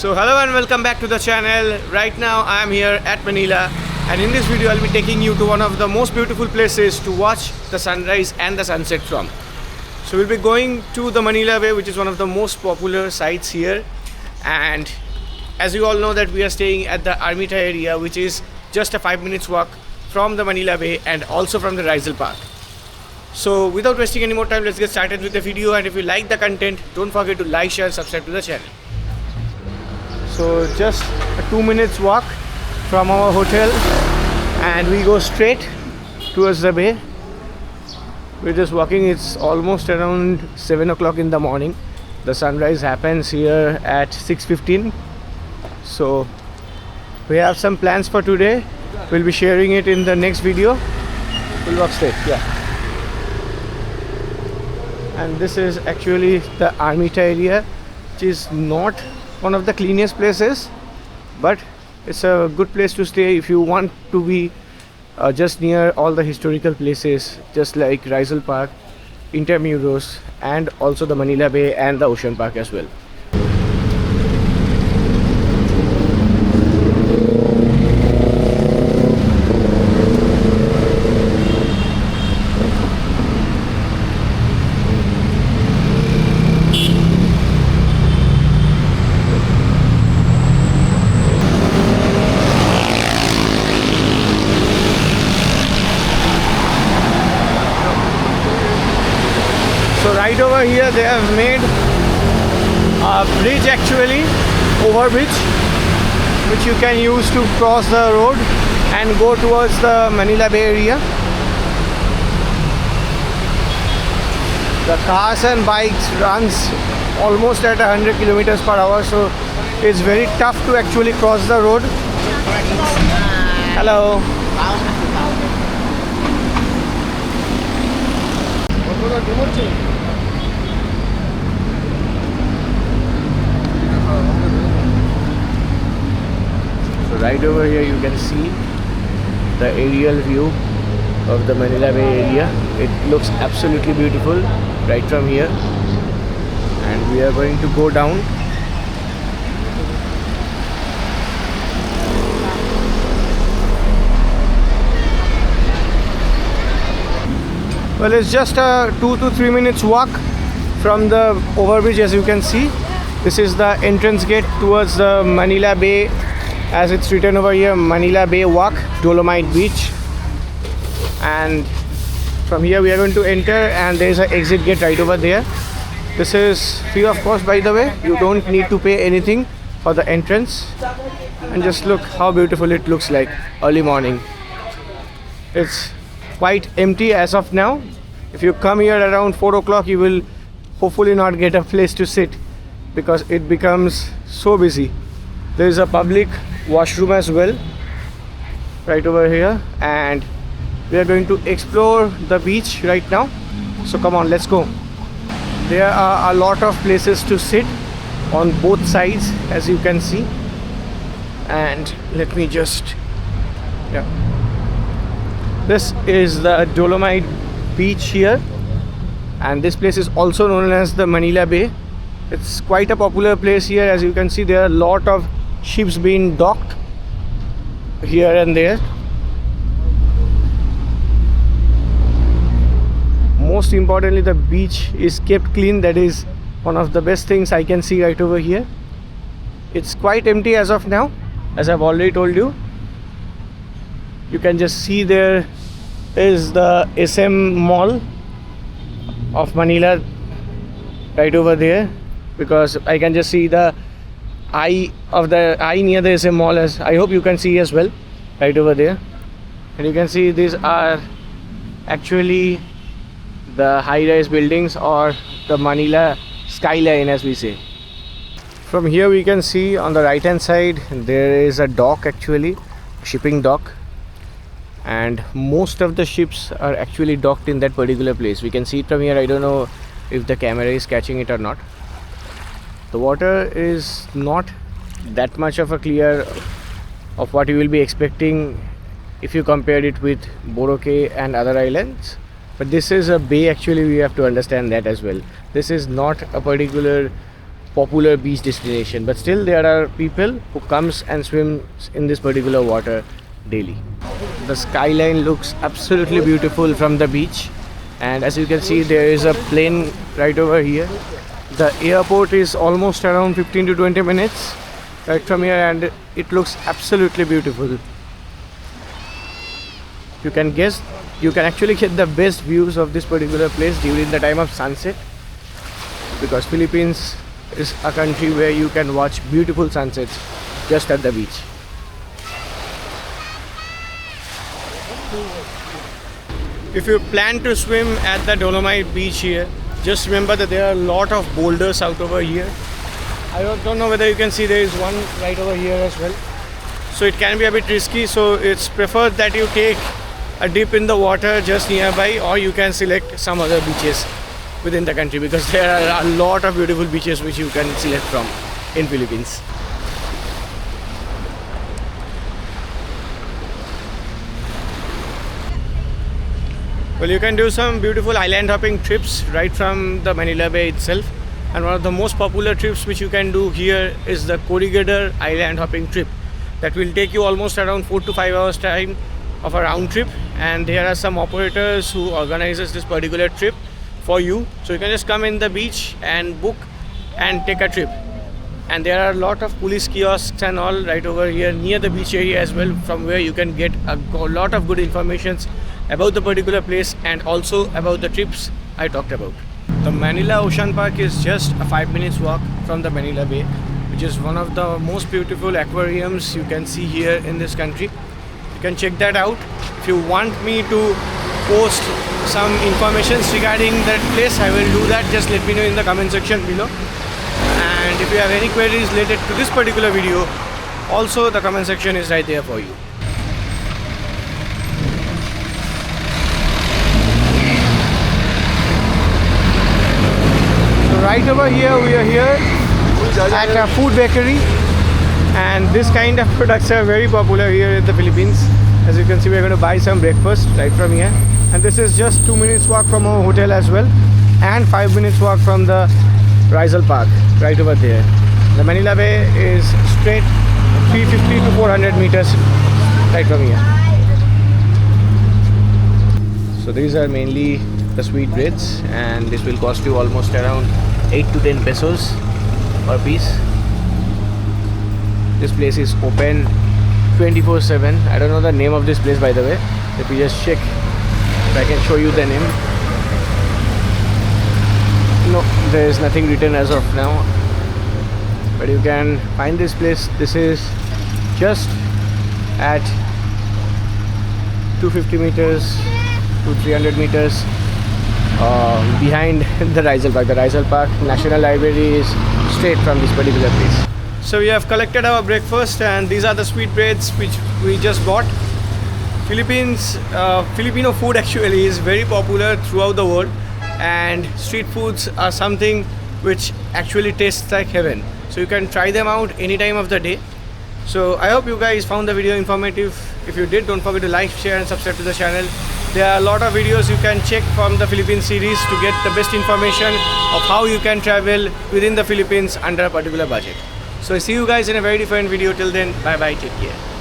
So hello and welcome back to the channel. Right now I am here at Manila, and in this video I'll be taking you to one of the most beautiful places to watch the sunrise and the sunset from. So we'll be going to the Manila Bay, which is one of the most popular sites here, and as you all know that we are staying at the Armita area, which is just a 5 minutes walk from the Manila Bay and also from the Rizal Park. So without wasting any more time, let's get started with the video, and if you like the content, don't forget to like, share, subscribe to the channel. So just a 2 minutes walk from our hotel and we go straight towards the bay. We're just walking. It's almost around 7 o'clock in the morning. The sunrise happens here at 6:15. So we have some plans for today. We'll be sharing it in the next video. We'll walk straight, yeah. And this is actually the Armita area, which is not one of the cleanest places, but it's a good place to stay if you want to be just near all the historical places, just like Rizal Park, Intramuros, and also the Manila Bay and the Ocean Park as well. So right over here they have made a bridge, actually overbridge, which you can use to cross the road and go towards the Manila Bay area. The cars and bikes runs almost at 100 kilometers per hour, so it's very tough to actually cross the road. Hello. So right over here you can see the aerial view of the Manila Bay area. It looks absolutely beautiful right from here, and we are going to go down. Well, it's just a 2 to 3 minutes walk from the overbridge. As you can see, this is the entrance gate towards the Manila Bay, as it's written over here, Manila Bay Walk, Dolomite Beach. And from here we are going to enter, and there is an exit gate right over there. This is free of cost, by the way. You don't need to pay anything for the entrance. And just look how beautiful it looks like early morning. It's quite empty as of now. If you come here around 4 o'clock, you will hopefully not get a place to sit because it becomes so busy. There is a public washroom as well right over here, and we are going to explore the beach right now. So come on, let's go. There are a lot of places to sit on both sides, as you can see. And let me just, yeah. This is the Dolomite Beach here, and this place is also known as the Manila Bay. It's quite a popular place here. As you can see, there are a lot of ships being docked here and there. Most importantly, the beach is kept clean. That is one of the best things I can see right over here. It's quite empty as of now, as I've already told you. You can just see there is the SM Mall of Manila right over there, because I can just see the eye near the SM Mall, as I hope you can see as well, right over there. And you can see these are actually the high-rise buildings, or the Manila skyline, as we say. From here we can see on the right hand side there is a dock, actually shipping dock, and most of the ships are actually docked in that particular place. We can see it from here. I don't know if the camera is catching it or not. The water is not that much of a clear of what you will be expecting if you compare it with Boracay and other islands, but this is a bay. Actually, we have to understand that as well. This is not a particular popular beach destination, but still there are people who comes and swims in this particular water daily. The skyline looks absolutely beautiful from the beach, and as you can see there is a plane right over here. The airport is almost around 15 to 20 minutes right from here, and it looks absolutely beautiful. You can guess, you can actually get the best views of this particular place during the time of sunset, because Philippines is a country where you can watch beautiful sunsets just at the beach. If you plan to swim at the Dolomite beach here, just remember that there are a lot of boulders out over here. I don't know whether you can see, there is one right over here as well. So it can be a bit risky, so it's preferred that you take a dip in the water just nearby, or you can select some other beaches within the country, because there are a lot of beautiful beaches which you can select from in Philippines. Well, you can do some beautiful island hopping trips right from the Manila Bay itself, and one of the most popular trips which you can do here is the Corregidor island hopping trip. That will take you almost around 4 to 5 hours time of a round trip, and there are some operators who organizes this particular trip for you, so you can just come in the beach and book and take a trip. And there are a lot of police kiosks and all right over here near the beach area as well, from where you can get a lot of good information about the particular place and also about the trips I talked about. The Manila Ocean Park is just a 5 minutes walk from the Manila Bay, which is one of the most beautiful aquariums you can see here in this country. You can check that out. If you want me to post some information regarding that place, I will do that. Just let me know in the comment section below. And if you have any queries related to this particular video, also the comment section is right there for you. So right over here, we are here at a food bakery, and this kind of products are very popular here in the Philippines. As you can see, we are going to buy some breakfast right from here, and this is just 2 minutes walk from our hotel as well, and 5 minutes walk from the Rizal Park right over there. The Manila Bay is straight 350 to 400 meters right from here. So these are mainly the sweetbreads, and this will cost you almost around 8 to 10 pesos per piece. This place is open 24/7. I don't know the name of this place, by the way. Let me just check if I can show you the name. No, there is nothing written as of now, but you can find this place. This is just at 250 meters to 300 meters behind the Rizal Park. The Rizal Park National Library is straight from this particular place. So we have collected our breakfast, and these are the sweetbreads which we just bought. Filipino food actually is very popular throughout the world, and street foods are something which actually tastes like heaven. So you can try them out any time of the day. So I hope you guys found the video informative. If you did, don't forget to like, share and subscribe to the channel. There are a lot of videos you can check from the Philippines series to get the best information of how you can travel within the Philippines under a particular budget. So I see you guys in a very different video. Till then, bye bye, take care.